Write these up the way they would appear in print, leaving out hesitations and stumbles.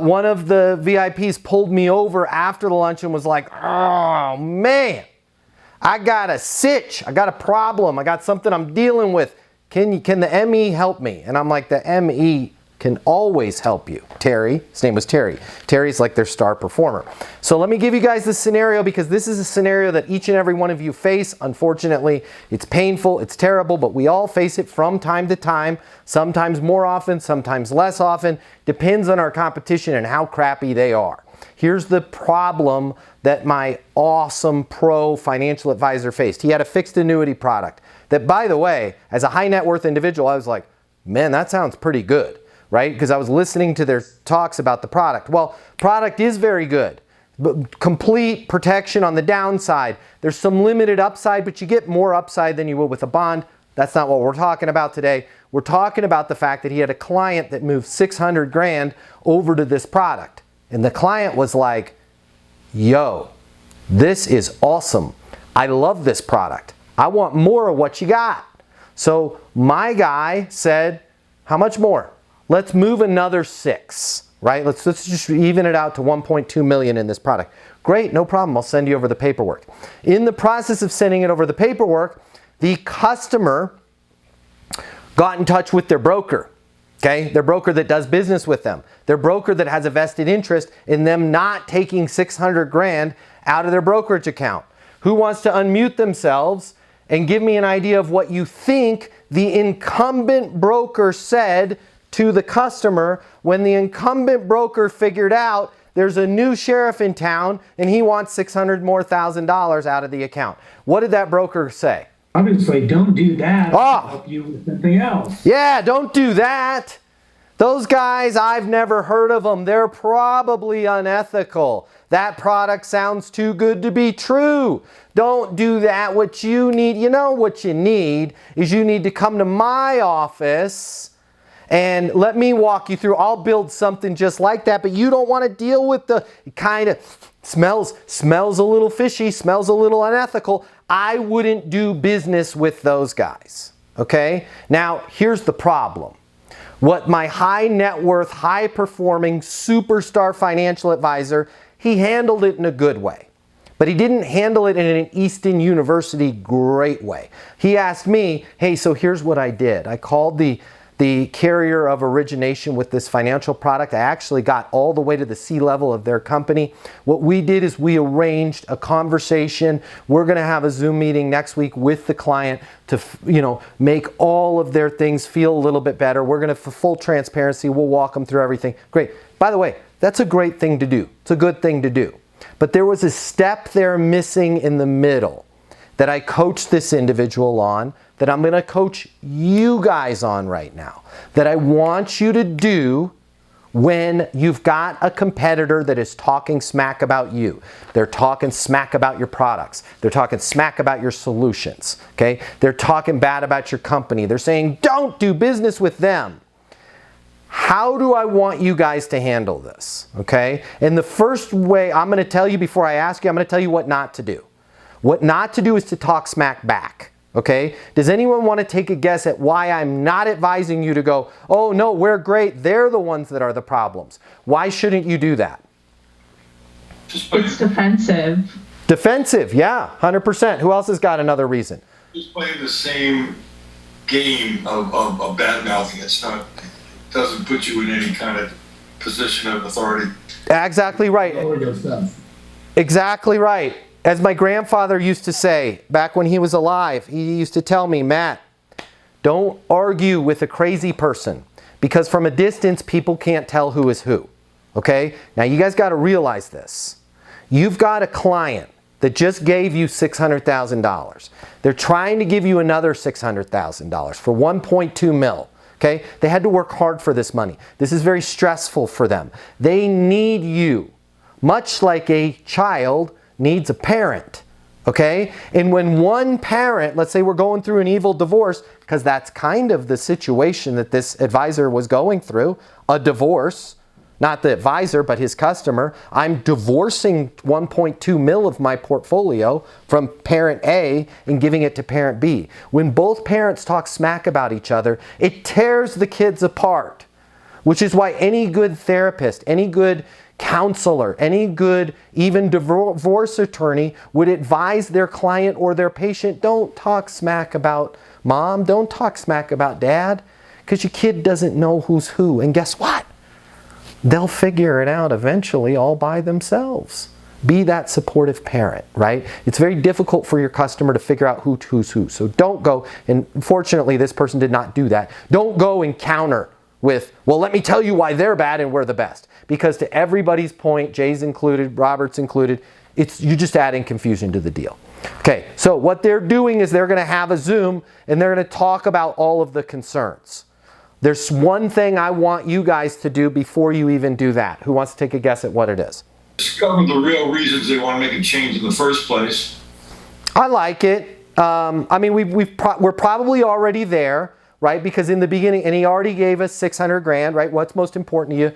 One of the VIPs pulled me over after the lunch and was like, oh man, I got a sitch, I got a problem, I got something I'm dealing with. Can the ME help me? And I'm like, the ME can always help you. Terry, his name was Terry. Terry's like their star performer. So let me give you guys this scenario, because this is a scenario that each and every one of you face. Unfortunately, it's painful, it's terrible, but we all face it from time to time, sometimes more often, sometimes less often. Depends on our competition and how crappy they are. Here's the problem that my awesome pro financial advisor faced. He had a fixed annuity product that, by the way, as a high net worth individual, I was like, man, that sounds pretty good. Right? Because I was listening to their talks about the product. Well, product is very good. But complete protection on the downside. There's some limited upside, but you get more upside than you would with a bond. That's not what we're talking about today. We're talking about the fact that he had a client that moved 600 grand over to this product. And the client was like, yo, this is awesome. I love this product. I want more of what you got. So my guy said, how much more? Let's move another 6, right? Let's just even it out to 1.2 million in this product. Great, no problem. I'll send you over the paperwork. In the process of sending it over the paperwork, the customer got in touch with their broker, okay? Their broker that does business with them. Their broker that has a vested interest in them not taking 600 grand out of their brokerage account. Who wants to unmute themselves and give me an idea of what you think the incumbent broker said to the customer when the incumbent broker figured out there's a new sheriff in town and he wants $600,000 more out of the account? What did that broker say? Obviously, don't do that. I'll help you with something else. Yeah, don't do that. Those guys, I've never heard of them. They're probably unethical. That product sounds too good to be true. Don't do that. What you need, you know what you need is you need to come to my office and let me walk you through. I'll build something just like that, but you don't want to deal with the kind of smells a little fishy, smells a little unethical. I wouldn't do business with those guys, okay? Now, here's the problem. What my high net worth, high performing, superstar financial advisor, he handled it in a good way. But he didn't handle it in an Easton University great way. He asked me, hey, so here's what I did. I called the carrier of origination with this financial product. I actually got all the way to the C-level of their company. What we did is we arranged a conversation. We're going to have a Zoom meeting next week with the client to, make all of their things feel a little bit better. We're going to, for full transparency, we'll walk them through everything. Great. By the way, that's a great thing to do. It's a good thing to do. But there was a step there missing in the middle that I coached this individual on, that I'm going to coach you guys on right now, that I want you to do when you've got a competitor that is talking smack about you. They're talking smack about your products. They're talking smack about your solutions, okay? They're talking bad about your company. They're saying, don't do business with them. How do I want you guys to handle this, okay? And the first way I'm going to tell you before I ask you, I'm going to tell you what not to do. What not to do is to talk smack back. Okay? Does anyone want to take a guess at why I'm not advising you to go, oh no, we're great, they're the ones that are the problems? Why shouldn't you do that? It's defensive. Defensive, yeah, 100%. Who else has got another reason? Just playing the same game of bad mouthing. It doesn't put you in any kind of position of authority. Exactly right. Exactly right. As my grandfather used to say, back when he was alive, he used to tell me, Matt, don't argue with a crazy person, because from a distance, people can't tell who is who, okay? Now, you guys got to realize this. You've got a client that just gave you $600,000. They're trying to give you another $600,000 for 1.2 mil, okay? They had to work hard for this money. This is very stressful for them. They need you, much like a child needs a parent, okay? And when one parent, let's say we're going through an evil divorce, because that's kind of the situation that this advisor was going through, a divorce, not the advisor, but his customer. I'm divorcing 1.2 mil of my portfolio from parent A and giving it to parent B. When both parents talk smack about each other, it tears the kids apart. which is why any good therapist, any good counselor, any good even divorce attorney would advise their client or their patient, don't talk smack about mom, don't talk smack about dad, because your kid doesn't know who's who. And guess what? They'll figure it out eventually all by themselves. Be that supportive parent, right? It's very difficult for your customer to figure out who's who. So don't go, and fortunately this person did not do that. Don't go and counter with, well, let me tell you why they're bad and we're the best. Because to everybody's point, Jay's included, Robert's included, you're just adding confusion to the deal. Okay, so what they're doing is they're going to have a Zoom and they're going to talk about all of the concerns. There's one thing I want you guys to do before you even do that. Who wants to take a guess at what it is? Discover the real reasons they want to make a change in the first place. I like it. I mean, we're probably already there, right? Because in the beginning, and he already gave us 600 grand, right? What's most important to you?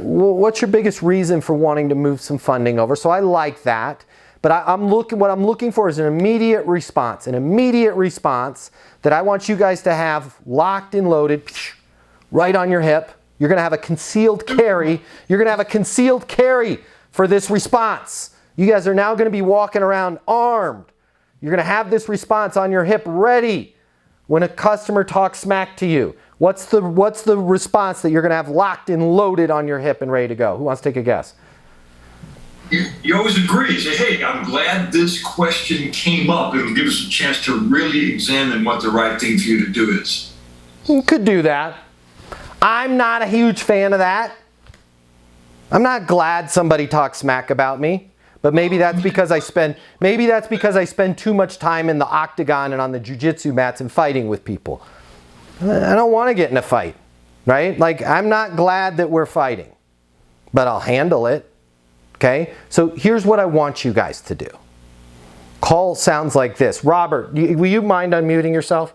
What's your biggest reason for wanting to move some funding over? So I like that. But what I'm looking for is an immediate response that I want you guys to have locked and loaded right on your hip. You're going to have a concealed carry. You're going to have a concealed carry for this response. You guys are now going to be walking around armed. You're going to have this response on your hip ready when a customer talks smack to you. What's the response that you're going to have locked and loaded on your hip and ready to go? Who wants to take a guess? You always agree. Say, hey, I'm glad this question came up. It'll give us a chance to really examine what the right thing for you to do is. You could do that. I'm not a huge fan of that. I'm not glad somebody talks smack about me. But maybe that's because I spend too much time in the octagon and on the jiu-jitsu mats and fighting with people. I don't want to get in a fight, right? Like, I'm not glad that we're fighting, but I'll handle it. Okay? So here's what I want you guys to do. Call sounds like this. Robert, will you mind unmuting yourself?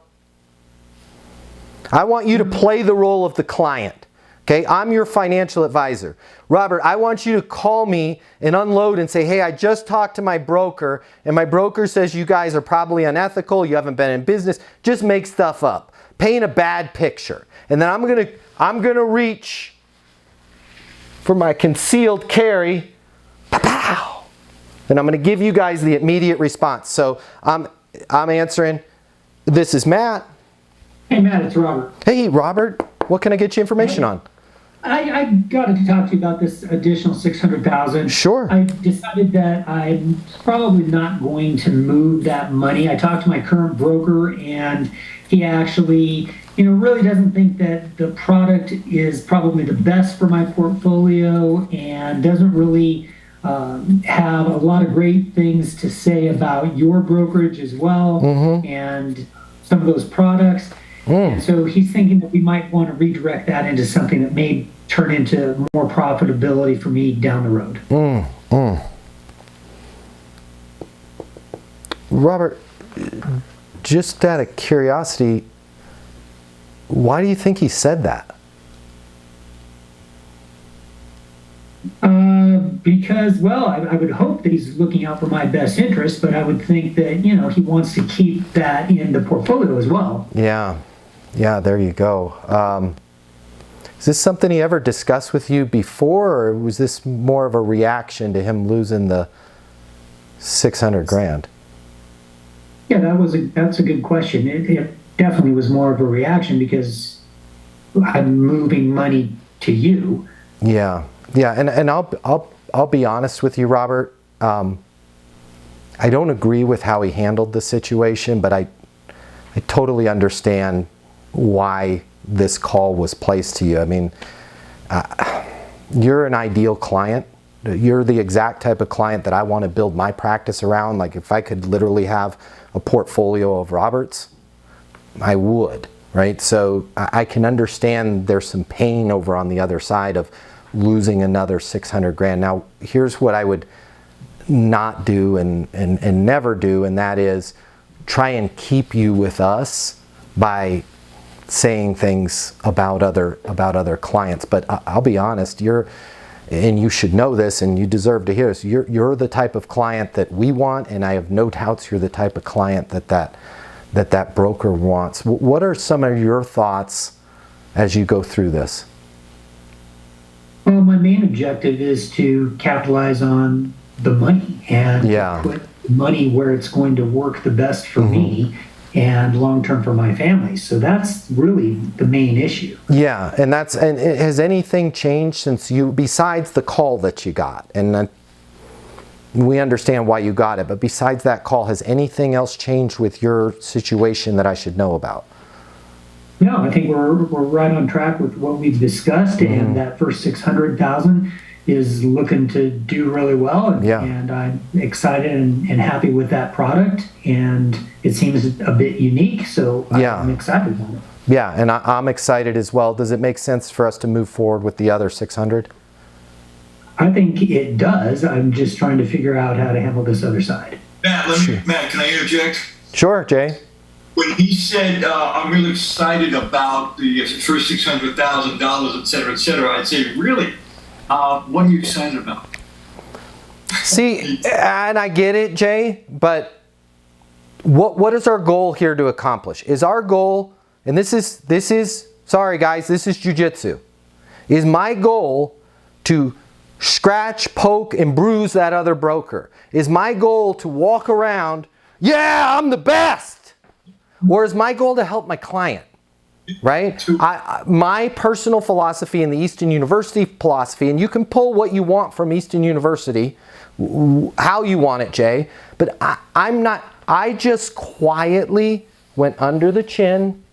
I want you to play the role of the client. Okay? I'm your financial advisor. Robert, I want you to call me and unload and say, hey, I just talked to my broker, and my broker says you guys are probably unethical, you haven't been in business, just make stuff up. Paint a bad picture. And then I'm gonna reach for my concealed carry. Pow! And I'm going to give you guys the immediate response. So I'm answering. This is Matt. Hey, Matt, it's Robert. Hey, Robert. What can I get you information on? I got to talk to you about this additional $600,000. Sure. I decided that I'm probably not going to move that money. I talked to my current broker, and he actually, really doesn't think that the product is probably the best for my portfolio, and doesn't really have a lot of great things to say about your brokerage as well, and some of those products. And so he's thinking that we might want to redirect that into something that may turn into more profitability for me down the road. Robert, just out of curiosity, why do you think he said that? Because, well, I would hope that he's looking out for my best interest, but I would think that, he wants to keep that in the portfolio as well. Yeah, there you go. Is this something he ever discussed with you before, or was this more of a reaction to him losing the 600 grand? Yeah, that's a good question. It definitely was more of a reaction because I'm moving money to you. Yeah, and I'll be honest with you, Robert. I don't agree with how he handled the situation, but I totally understand why this call was placed to you. I mean, you're an ideal client. You're the exact type of client that I want to build my practice around. Like, if I could literally have a portfolio of Roberts, I would, right? So I can understand there's some pain over on the other side of losing another 600 grand. Now, here's what I would not do and never do, and that is try and keep you with us by saying things about other clients. But I'll be honest, and you should know this, and you deserve to hear this, you're the type of client that we want, and I have no doubts you're the type of client that broker wants. What are some of your thoughts as you go through this? main objective is to capitalize on the money and Yeah. put money where it's going to work the best for me and long term for my family. So that's really the main issue. Yeah, and has anything changed since besides the call that you got? And we understand why you got it, but besides that call, has anything else changed with your situation that I should know about? No, I think we're right on track with what we've discussed, and that first 600,000 is looking to do really well, and I'm excited and happy with that product, and it seems a bit unique, so I'm excited about it. Yeah, and I'm excited as well. Does it make sense for us to move forward with the other 600? I think it does. I'm just trying to figure out how to handle this other side. Matt, can I interject? Sure, Jay. When he said, I'm really excited about the first $600,000, et cetera, I'd say, really? What are you excited about? See, and I get it, Jay, but what is our goal here to accomplish? Is our goal, and this is sorry guys, this is jujitsu. Is my goal to scratch, poke, and bruise that other broker? Is my goal to walk around, yeah, I'm the best? Or is my goal to help my client? Right? My personal philosophy in the Easton University philosophy, and you can pull what you want from Easton University, how you want it, Jay, but I just quietly went under the chin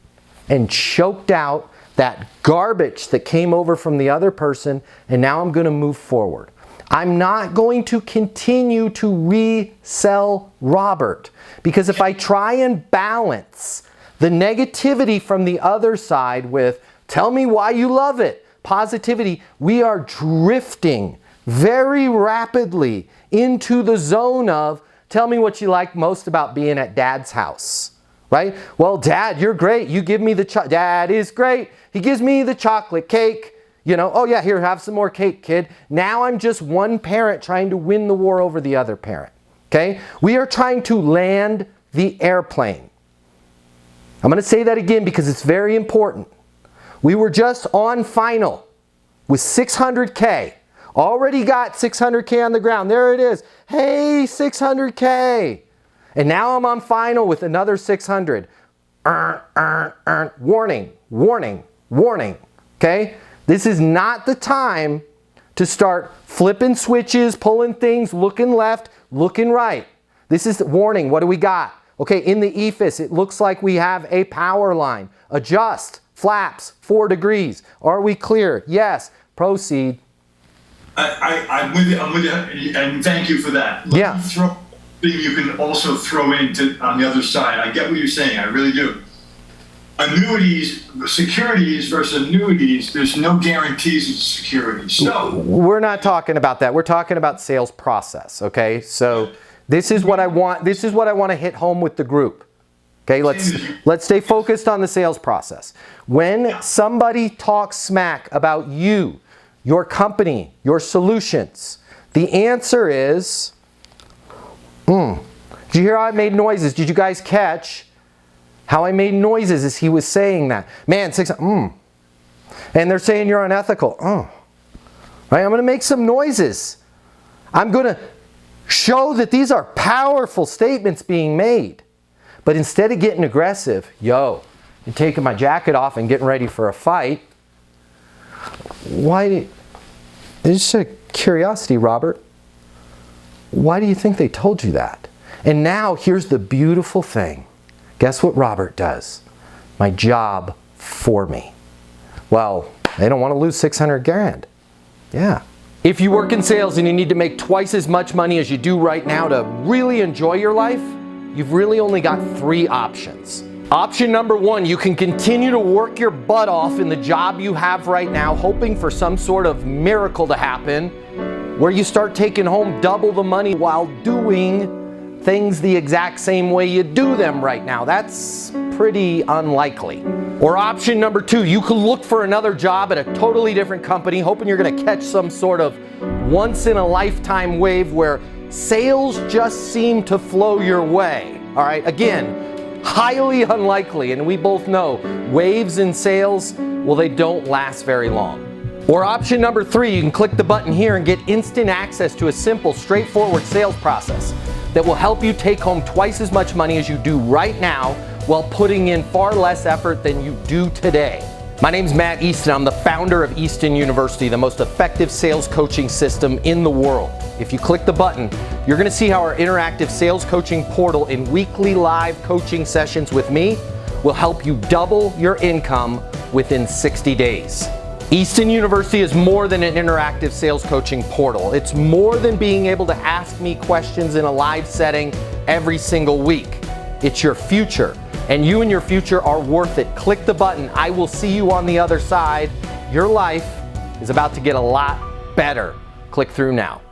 and choked out that garbage that came over from the other person, and now I'm going to move forward. I'm not going to continue to resell Robert, because if I try and balance the negativity from the other side with, tell me why you love it, positivity, we are drifting very rapidly into the zone of, tell me what you like most about being at Dad's house. Right? Well, Dad, you're great. You give me the Dad is great. He gives me the chocolate cake. You know, oh yeah, here, have some more cake, kid. Now I'm just one parent trying to win the war over the other parent. Okay? We are trying to land the airplane. I'm going to say that again because it's very important. We were just on final with 600K. Already got 600K on the ground. There it is. Hey, 600K. And now I'm on final with another 600. Warning, warning, warning. Okay? This is not the time to start flipping switches, pulling things, looking left, looking right. This is warning. What do we got? Okay, in the EFIS, it looks like we have a power line. Adjust, flaps, 4 degrees. Are we clear? Yes. Proceed. I'm with you, and thank you for that. Yeah. Let me throw thing you can also throw into on the other side. I get what you're saying. I really do. Annuities, securities versus annuities, there's no guarantees of securities. So we're not talking about that. We're talking about sales process, okay? So this is what I want. This is what I want to hit home with the group. Okay, let's stay focused on the sales process. When somebody talks smack about you, your company, your solutions, the answer is, Did you hear how I made noises? Did you guys catch how I made noises as he was saying that? Man, And they're saying you're unethical. Right? I'm going to make some noises. I'm going to show that these are powerful statements being made. But instead of getting aggressive, and taking my jacket off and getting ready for a fight, it's just a curiosity, Robert. Why do you think they told you that? And now here's the beautiful thing. Guess what Robert does? My job for me. Well, they don't want to lose 600 grand. Yeah. If you work in sales and you need to make twice as much money as you do right now to really enjoy your life, you've really only got 3 options. Option number 1, you can continue to work your butt off in the job you have right now, hoping for some sort of miracle to happen, where you start taking home double the money while doing things the exact same way you do them right now. That's pretty unlikely. Or option number 2, you can look for another job at a totally different company, hoping you're going to catch some sort of once-in-a-lifetime wave where sales just seem to flow your way. All right, again, highly unlikely, and we both know waves in sales, well, they don't last very long. Or option number 3, you can click the button here and get instant access to a simple, straightforward sales process that will help you take home twice as much money as you do right now while putting in far less effort than you do today. My name's Matt Easton. I'm the founder of Easton University, the most effective sales coaching system in the world. If you click the button, you're going to see how our interactive sales coaching portal and weekly live coaching sessions with me will help you double your income within 60 days. Easton University is more than an interactive sales coaching portal. It's more than being able to ask me questions in a live setting every single week. It's your future, and you and your future are worth it. Click the button. I will see you on the other side. Your life is about to get a lot better. Click through now.